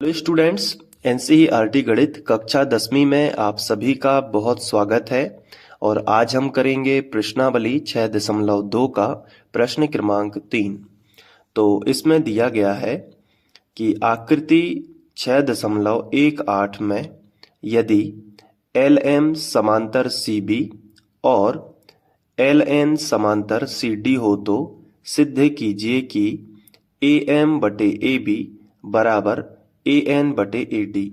Hello students, NCERT गणित कक्षा 10वीं में आप सभी का बहुत स्वागत है। और आज हम करेंगे प्रश्नावली 6.2 का प्रश्न क्रमांक 3। तो इसमें दिया गया है कि आकृति 6.18 में यदि LM समांतर CB और LN समांतर CD हो तो सिद्ध कीजिए कि AM बटे AB बराबर AN बटे AD।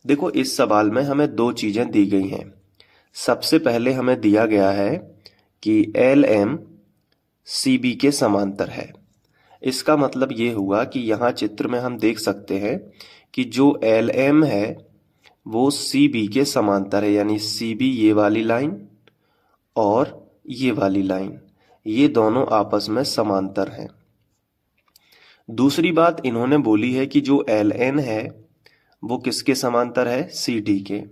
देखो, इस सवाल में हमें दो चीजें दी गई हैं। सबसे पहले हमें दिया गया है कि LM CB के समांतर है। इसका मतलब ये हुआ कि यहाँ चित्र में हम देख सकते हैं कि जो LM है वो CB के समांतर है, यानी CB ये वाली लाइन और ये वाली लाइन, ये दोनों आपस में समांतर हैं। दूसरी बात इन्होंने बोली है कि जो LN है वो किसके समांतर है? CD के।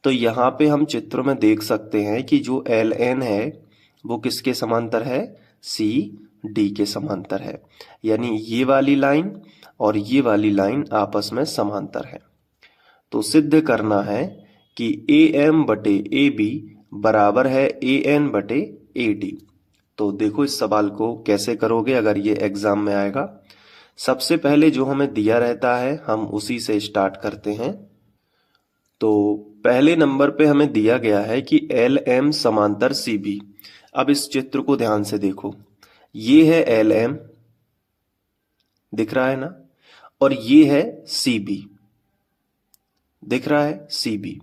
तो यहाँ पे हम चित्र में देख सकते हैं कि जो LN है वो किसके समांतर है? CD के समांतर है, यानी ये वाली लाइन और ये वाली लाइन आपस में समांतर है। तो सिद्ध करना है कि AM बटे AB बराबर है AN बटे AD। तो देखो, इस सवाल को कैसे करोगे अगर ये एग्जाम में आएगा। सबसे पहले जो हमें दिया रहता है हम उसी से स्टार्ट करते हैं। तो पहले नंबर पे हमें दिया गया है कि LM समांतर CB। अब इस चित्र को ध्यान से देखो, ये है LM, दिख रहा है ना, और ये है CB, दिख रहा है CB।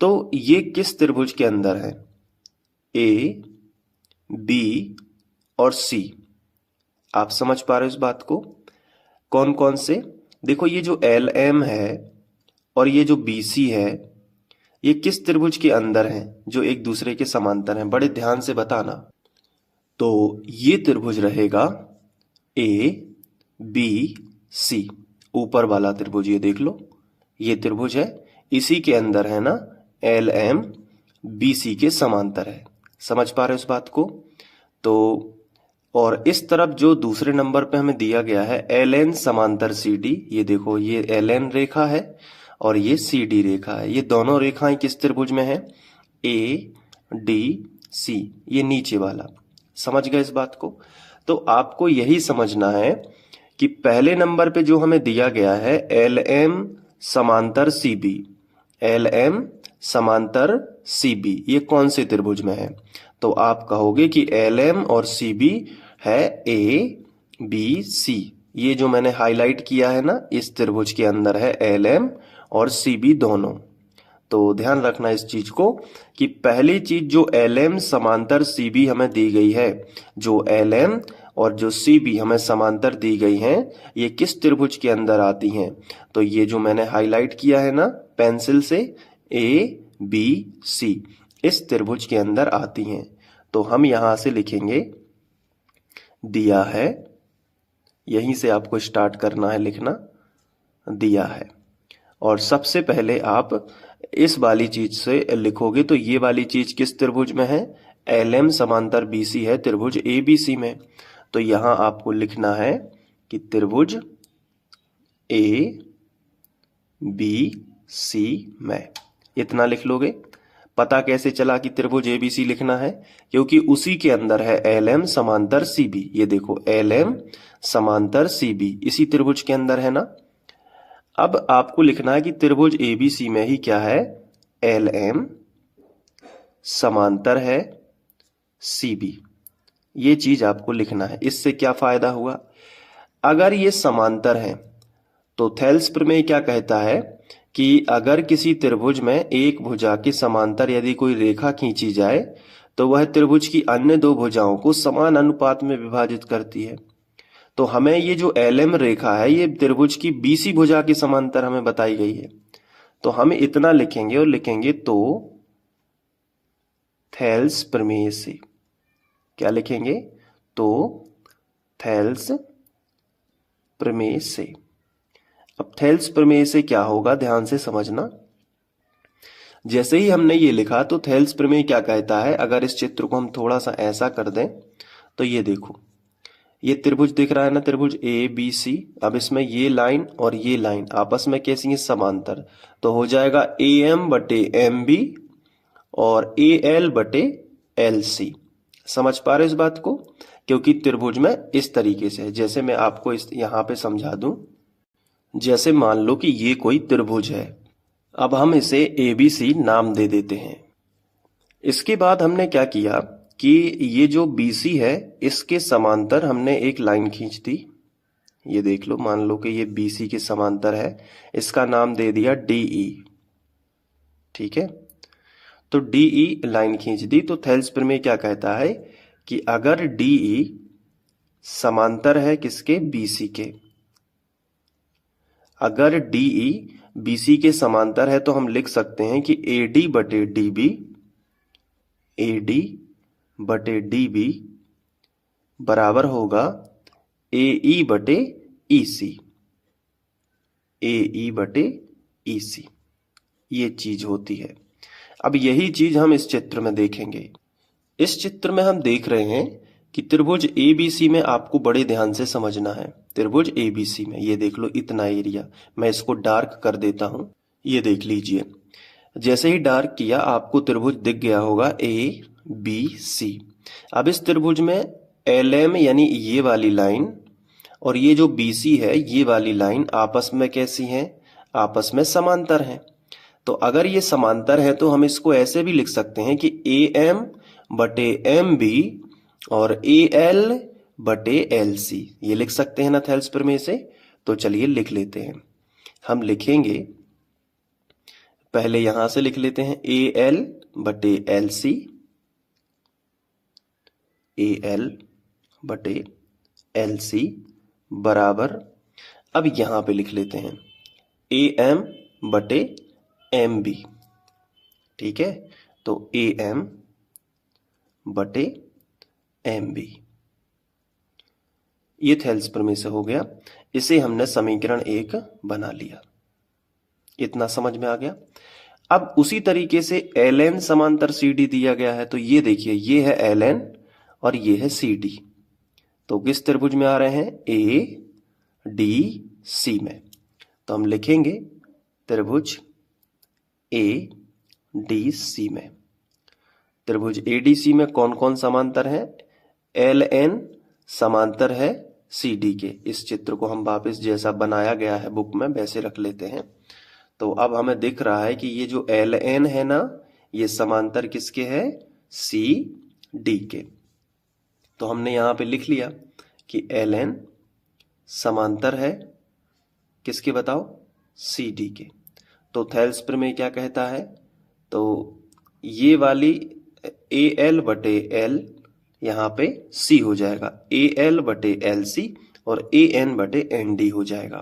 तो ये किस त्रिभुज के अंदर है? A, B और C। आप समझ पा रहे हो इस बात को? कौन कौन से? देखो, ये जो LM है और ये जो BC है, ये किस त्रिभुज के अंदर हैं जो एक दूसरे के समांतर हैं? बड़े ध्यान से बताना। तो ये त्रिभुज रहेगा ABC, ऊपर वाला त्रिभुज, ये देख लो, ये त्रिभुज है, इसी के अंदर है ना LM BC के समांतर है। समझ पा रहे हो इस बात को? तो और इस तरफ जो दूसरे नंबर पे हमें दिया गया है LN समांतर CD, ये देखो, ये LN रेखा है और ये CD रेखा है। ये दोनों रेखाएं किस त्रिभुज में है? ADC, ये नीचे वाला। समझ गए इस बात को? तो आपको यही समझना है कि पहले नंबर पे जो हमें दिया गया है LM समांतर CB, LM समांतर CB, ये कौन से त्रिभुज में है? तो आप कहोगे कि LM और CB है ABC। ये जो मैंने हाईलाइट किया है ना, इस त्रिभुज के अंदर है LM और CB दोनों। तो ध्यान रखना इस चीज को कि पहली चीज जो LM समांतर CB हमें दी गई है, जो LM और जो CB हमें समांतर दी गई हैं, ये किस त्रिभुज के अंदर आती हैं? तो ये जो मैंने हाईलाइट किया है ना पेंसिल से, ABC, इस त्रिभुज के अंदर आती हैं। तो हम यहां से लिखेंगे, दिया है, यहीं से आपको स्टार्ट करना है लिखना, दिया है। और सबसे पहले आप इस वाली चीज से लिखोगे तो ये वाली चीज किस त्रिभुज में है? LM समांतर BC है त्रिभुज ABC में। तो यहां आपको लिखना है कि त्रिभुज ABC में, इतना लिख लोगे। पता कैसे चला कि त्रिभुज ABC लिखना है? क्योंकि उसी के अंदर है LM समांतर CB। ये देखो, LM समांतर CB इसी त्रिभुज के अंदर है ना। अब आपको लिखना है कि त्रिभुज ABC में ही क्या है? LM समांतर है CB। ये चीज आपको लिखना है। इससे क्या फायदा हुआ? अगर ये समांतर है तो थेल्स प्रमेय क्या कहता है कि अगर किसी त्रिभुज में एक भुजा के समांतर यदि कोई रेखा खींची जाए तो वह त्रिभुज की अन्य दो भुजाओं को समान अनुपात में विभाजित करती है। तो हमें ये जो LM रेखा है ये त्रिभुज की BC भुजा के समांतर हमें बताई गई है। तो हम इतना लिखेंगे और लिखेंगे तो थेल्स प्रमेय से। क्या लिखेंगे? तो थेल्स प्रमेय से। अब थेल्स प्रमेय से क्या होगा, ध्यान से समझना। जैसे ही हमने ये लिखा तो थेल्स प्रमेय क्या कहता है, अगर इस चित्र को हम थोड़ा सा ऐसा कर दें तो ये देखो, ये त्रिभुज दिख रहा है ना, त्रिभुज ए बी सी। अब इसमें ये लाइन और ये लाइन आपस में कैसी है, समांतर। तो हो जाएगा ए एम बटे एम बी और ए एल बटे एल सी। समझ पा रहे हो इस बात को? क्योंकि त्रिभुज में इस तरीके से है, जैसे मैं आपको इस यहां पे समझा दूं। जैसे मान लो कि ये कोई त्रिभुज है, अब हम इसे ए बी सी नाम दे देते हैं। इसके बाद हमने क्या किया कि ये जो BC है इसके समांतर हमने एक लाइन खींच दी। ये देख लो, मान लो कि ये BC के समांतर है, इसका नाम दे दिया DE। ठीक है, तो DE लाइन खींच दी। तो थेल्स प्रमेय क्या कहता है कि अगर DE समांतर है किसके, BC के, अगर DE BC के समांतर है तो हम लिख सकते हैं कि AD बटे DB, AD बटे DB बराबर होगा AE बटे EC, AE बटे EC। ये चीज होती है। अब यही चीज हम इस चित्र में देखेंगे। इस चित्र में हम देख रहे हैं कि त्रिभुज ABC में आपको बड़े ध्यान से समझना है। त्रिभुज ABC में ये देख लो इतना एरिया, मैं इसको डार्क कर देता हूं। ये देख लीजिए, जैसे ही डार्क किया आपको त्रिभुज दिख गया होगा ABC। अब इस त्रिभुज में LM यानी ये वाली लाइन और ये जो BC है ये वाली लाइन आपस में कैसी हैं, आपस में समांतर हैं। तो अगर ये समांतर है तो हम इसको ऐसे भी लिख सकते हैं कि AM बटे MB और AL बटे LC, ये लिख सकते हैं ना थेल्स प्रमेय से। तो चलिए लिख लेते हैं। हम लिखेंगे, पहले यहां से लिख लेते हैं AL बटे LC, AL बटे LC बराबर, अब यहां पे लिख लेते हैं AM बटे MB। ठीक है, तो AM बटे MB, ये थेल्स प्रमेय से हो गया। इसे हमने समीकरण 1 बना लिया। इतना समझ में आ गया। अब उसी तरीके से LN समांतर CD दिया गया है, तो ये देखिए ये है LN और ये है CD। तो किस त्रिभुज में आ रहे हैं, ADC में। तो हम लिखेंगे त्रिभुज ADC में। त्रिभुज ADC में कौन कौन समांतर है, LN समांतर है CD के। इस चित्र को हम वापस जैसा बनाया गया है बुक में वैसे रख लेते हैं। तो अब हमें दिख रहा है कि ये जो LN है ना, ये समांतर किसके है, CD के। तो हमने यहां पे लिख लिया कि LN समांतर है किसके बताओ, CD के। तो थेल्स प्रमेय क्या कहता है, तो ये वाली AL बटे L यहाँ पे C हो जाएगा, AL बटे LC और AN बटे ND हो जाएगा।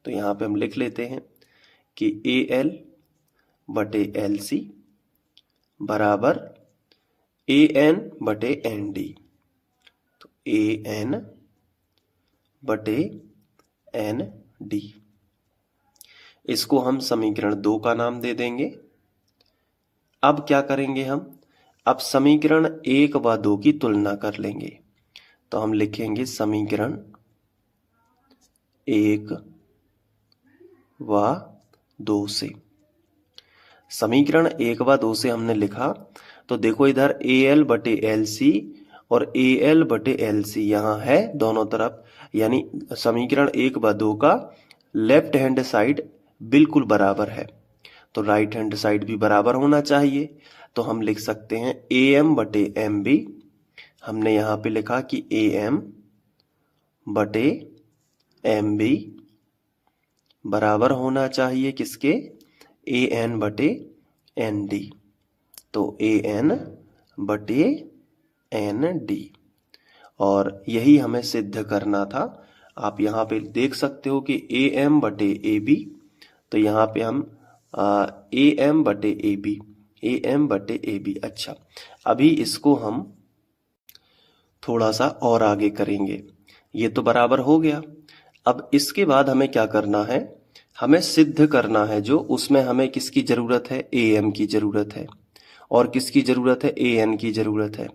तो यहाँ पे हम लिख लेते हैं कि AL बटे LC बराबर AN बटे ND। तो AN बटे ND, इसको हम समीकरण 2 का नाम दे देंगे। अब क्या करेंगे हम, अब समीकरण 1 व 2 की तुलना कर लेंगे। तो हम लिखेंगे समीकरण 1 व 2 से। समीकरण 1 व 2 से हमने लिखा, तो देखो इधर AL बटे LC और AL बटे LC यहाँ है दोनों तरफ, यानी समीकरण 1 व 2 का लेफ्ट हैंड साइड बिल्कुल बराबर है, तो राइट हैंड साइड भी बराबर होना चाहिए। तो हम लिख सकते हैं AM बटे MB। हमने यहाँ पे लिखा कि AM बटे MB बराबर होना चाहिए किसके, AN बटे ND। तो AN बटे ND, और यही हमें सिद्ध करना था। आप यहाँ पे देख सकते हो कि AM बटे AB, तो यहाँ पे हम AM बटे AB, AM बटे AB। अच्छा, अभी इसको हम थोड़ा सा और आगे करेंगे। ये तो बराबर हो गया। अब इसके बाद हमें क्या करना है, हमें सिद्ध करना है जो, उसमें हमें किसकी जरूरत है, AM की जरूरत है, और किसकी जरूरत है, AN की जरूरत है।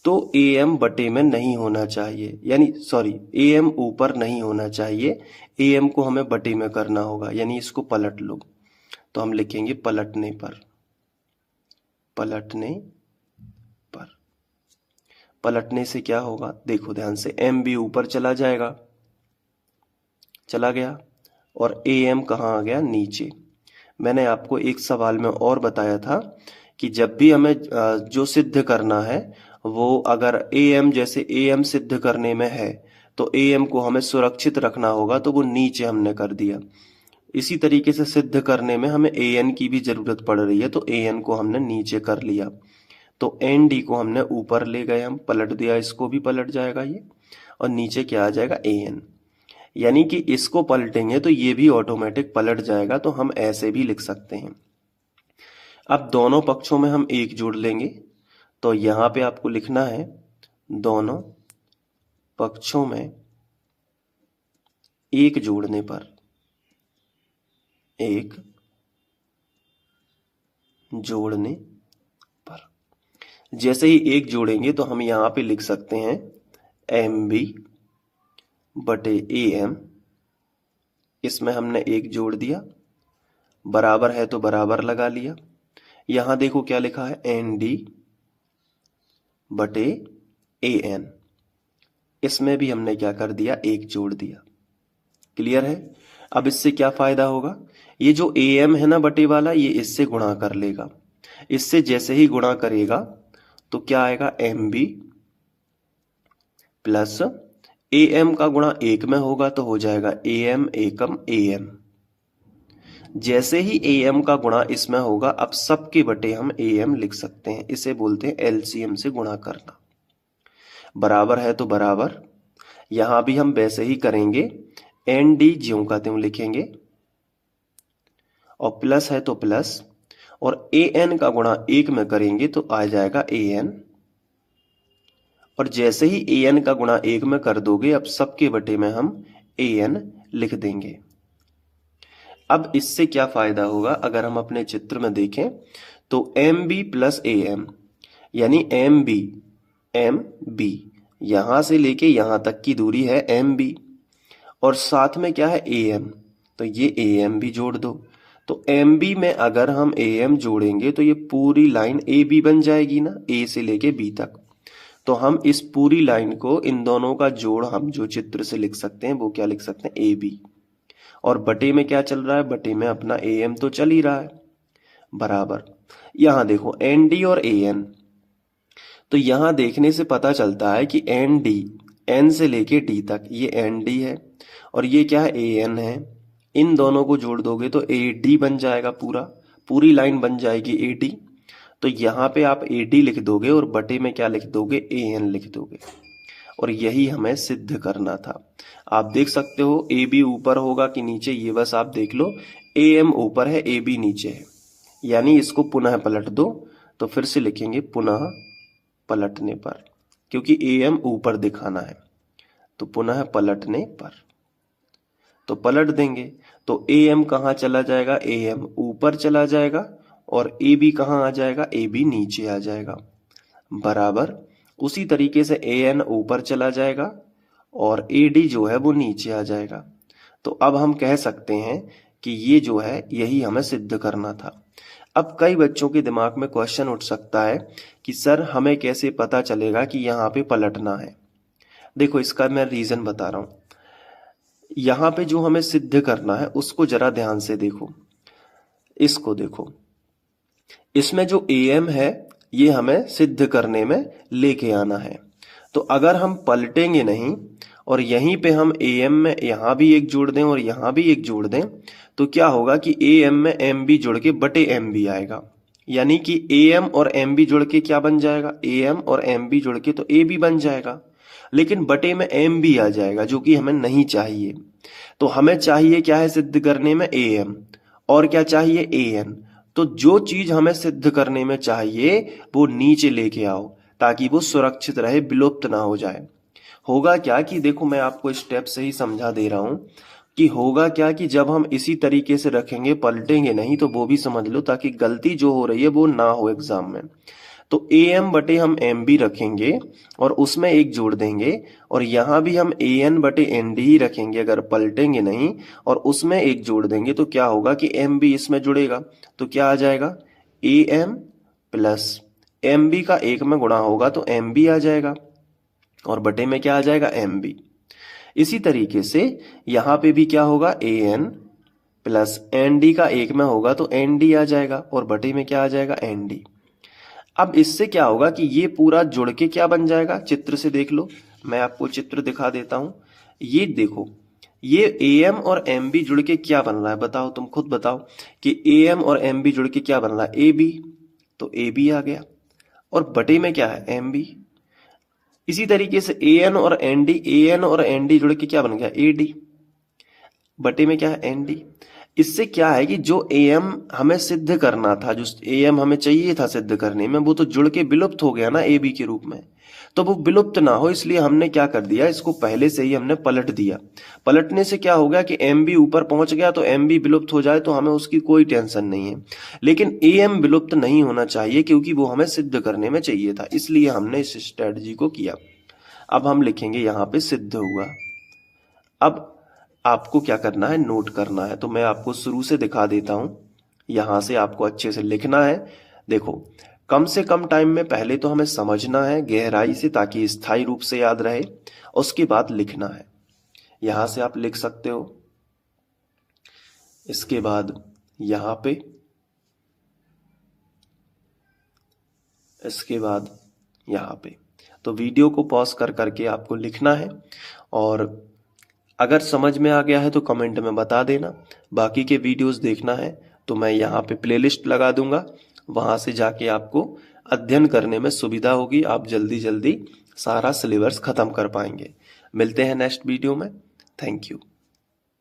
तो ए एम बटे में नहीं होना चाहिए, यानी सॉरी ए एम ऊपर नहीं होना चाहिए, ए एम को हमें बटे में करना होगा, यानी इसको पलट लो। तो हम लिखेंगे पलटने पर, पलटने पर। पलटने से क्या होगा, देखो ध्यान से, एम भी ऊपर चला जाएगा, चला गया, और ए एम कहाँ आ गया, नीचे। मैंने आपको एक सवाल में और बताया था कि जब भी हमें जो सिद्ध करना है वो अगर ए एम, जैसे ए एम सिद्ध करने में है तो ए एम को हमें सुरक्षित रखना होगा, तो वो नीचे हमने कर दिया। इसी तरीके से सिद्ध करने में हमें ए एन की भी जरूरत पड़ रही है, तो ए एन को हमने नीचे कर लिया, तो एन डी को हमने ऊपर ले गए, हम पलट दिया, इसको भी पलट जाएगा ये, और नीचे क्या आ जाएगा, ए एन। यानी कि इसको पलटेंगे तो ये भी ऑटोमेटिक पलट जाएगा, तो हम ऐसे भी लिख सकते हैं। अब दोनों पक्षों में हम एक जोड़ लेंगे, तो यहां पे आपको लिखना है दोनों पक्षों में एक जोड़ने पर, एक जोड़ने पर। जैसे ही एक जोड़ेंगे तो हम यहां पे लिख सकते हैं एम बी बटे ए एम, इसमें हमने एक जोड़ दिया, बराबर है तो बराबर लगा लिया। यहां देखो क्या लिखा है, एन डी बटे ए एन, इसमें भी हमने क्या कर दिया, एक जोड़ दिया। क्लियर है। अब इससे क्या फायदा होगा, ये जो ए एम है ना बटे वाला, ये इससे गुणा कर लेगा, इससे जैसे ही गुणा करेगा तो क्या आएगा, M B plus A M का गुणा एक में होगा तो हो जाएगा A M Ekam A M. जैसे ही ए एम का गुणा इसमें होगा, अब सबके बटे हम ए एम लिख सकते हैं, इसे बोलते हैं एलसीएम से गुणा करना। बराबर है तो बराबर, यहां भी हम वैसे ही करेंगे, एन डी ज्यों का त्यों लिखेंगे, और प्लस है तो प्लस, और ए एन का गुणा एक में करेंगे तो आ जाएगा ए एन, और जैसे ही ए एन का गुणा एक में कर दोगे, अब सबके बटे में हम ए एन लिख देंगे। अब इससे क्या फायदा होगा, अगर हम अपने चित्र में देखें तो M B plus A M, यानी एम बी यहां से लेके यहां तक की दूरी है एम बी, और साथ में क्या है, ए एम, तो ये ए एम भी जोड़ दो। तो एम बी में अगर हम ए एम जोड़ेंगे तो ये पूरी लाइन ए बी बन जाएगी ना, ए से लेके बी तक। तो हम इस पूरी लाइन को, इन दोनों का जोड़ हम जो चित्र से लिख सकते हैं वो क्या लिख सकते हैं, ए बी। और बटे में क्या चल रहा है, बटे में अपना ए एम तो चल ही रहा है, बराबर। यहां देखो एन डी और ए एन, तो यहां देखने से पता चलता है कि एन डी, एन से लेके डी तक ये एन डी है, और ये क्या है, ए एन है। इन दोनों को जोड़ दोगे तो ए डी बन जाएगा, पूरी लाइन बन जाएगी ए डी। तो यहाँ पे आप ए डी लिख दोगे और बटे में क्या लिख दोगे, ए एन लिख दोगे, और यही हमें सिद्ध करना था। आप देख सकते हो ए बी ऊपर होगा कि नीचे, ये बस आप देख लो, ए एम ऊपर है, ए बी नीचे है, यानी इसको पुनः पलट दो, तो फिर से लिखेंगे पुनः पलटने पर, क्योंकि ए एम ऊपर दिखाना है, तो पुनः पलटने पर, तो पलट देंगे, तो ए एम कहाँ चला जाएगा, ए एम ऊपर चला जाएगा, और ए बी कहाँ आ जाएगा, ए बी नीचे आ जाएगा, बराबर। उसी तरीके से ए एन ऊपर चला जाएगा और ए डी जो है वो नीचे आ जाएगा। तो अब हम कह सकते हैं कि ये जो है यही हमें सिद्ध करना था। अब कई बच्चों के दिमाग में क्वेश्चन उठ सकता है कि सर हमें कैसे पता चलेगा कि यहाँ पे पलटना है। देखो इसका मैं रीजन बता रहा हूं। यहाँ पे जो हमें सिद्ध करना है उसको जरा ध्यान से देखो, इसको देखो, इसमें जो ए एम है ये हमें सिद्ध करने में लेके आना है। तो अगर हम पलटेंगे नहीं और यहीं पे हम ए एम में यहां भी एक जोड़ दें और यहां भी एक जोड़ दें, तो क्या होगा कि ए एम में एम बी जुड़ के बटे एम बी आएगा, यानी कि ए एम और एम बी जुड़ के क्या बन जाएगा, ए एम और एम बी जुड़ के तो ए बी बन जाएगा, लेकिन बटे में एम बी आ जाएगा जो कि हमें नहीं चाहिए। तो हमें चाहिए क्या है सिद्ध करने में, ए एम, और क्या चाहिए, ए एन। तो जो चीज हमें सिद्ध करने में चाहिए वो नीचे लेके आओ ताकि वो सुरक्षित रहे, विलुप्त ना हो जाए। होगा क्या कि देखो मैं आपको स्टेप से ही समझा दे रहा हूं कि होगा क्या कि जब हम इसी तरीके से रखेंगे, पलटेंगे नहीं, तो वो भी समझ लो ताकि गलती जो हो रही है वो ना हो एग्जाम में। तो ए एम बटे हम एम बी रखेंगे और उसमें एक जोड़ देंगे, और यहां भी हम ए एन बटे एन डी ही रखेंगे अगर पलटेंगे नहीं, और उसमें एक जोड़ देंगे तो क्या होगा कि एम बी इसमें जुड़ेगा। तो क्या आ जाएगा, A M plus M B का एक में गुणा होगा तो एम बी आ जाएगा, और बटे में क्या आ जाएगा, एम बी। इसी तरीके से यहां पे भी क्या होगा, A N plus N D का एक में होगा तो एन डी आ जाएगा, और बटे में क्या आ जाएगा, एन डी। अब इससे क्या होगा कि ये पूरा जुड़ के क्या बन जाएगा, चित्र से देख लो, मैं आपको चित्र दिखा देता हूं। ये देखो, ये ए एम और एम बी जुड़ के क्या बन रहा है, बताओ, तुम खुद बताओ कि ए एम और एम बी जुड़ के क्या बन रहा है, ए बी। तो ए बी आ गया, और बटे में क्या है, एम बी। इसी तरीके से ए एन और एन डी, ए एन और एन डी जुड़ के क्या बन गया, ए डी, बटे में क्या है, एन डी। इससे क्या है कि जो ए एम हमें सिद्ध करना था, जो ए एम हमें चाहिए था सिद्ध करने में, वो तो जुड़ के विलुप्त हो गया ना ए बी के रूप में। तो वो विलुप्त ना हो इसलिए हमने क्या कर दिया, इसको पहले से ही हमने पलट दिया। पलटने से क्या हो गया कि एम बी ऊपर पहुंच गया, तो एम बी विलुप्त हो जाए तो हमें उसकी कोई टेंशन नहीं है, लेकिन ए एम विलुप्त नहीं होना चाहिए क्योंकि वो हमें सिद्ध करने में चाहिए था, इसलिए हमने इस स्ट्रेटजी को किया। अब हम लिखेंगे यहां पे सिद्ध हुआ। अब आपको क्या करना है, नोट करना है, तो मैं आपको शुरू से दिखा देता हूं, यहां से आपको अच्छे से लिखना है। देखो, कम से कम टाइम में पहले तो हमें समझना है गहराई से ताकि स्थायी रूप से याद रहे, उसके बाद लिखना है। यहां से आप लिख सकते हो, इसके बाद यहां पे, इसके बाद यहां पे। तो वीडियो को पॉज कर करके आपको लिखना है, और अगर समझ में आ गया है तो कमेंट में बता देना। बाकी के वीडियोस देखना है तो मैं यहाँ पे प्लेलिस्ट लगा दूंगा, वहां से जाके आपको अध्ययन करने में सुविधा होगी, आप जल्दी जल्दी सारा सिलेबस खत्म कर पाएंगे। मिलते हैं नेक्स्ट वीडियो में। Thank you.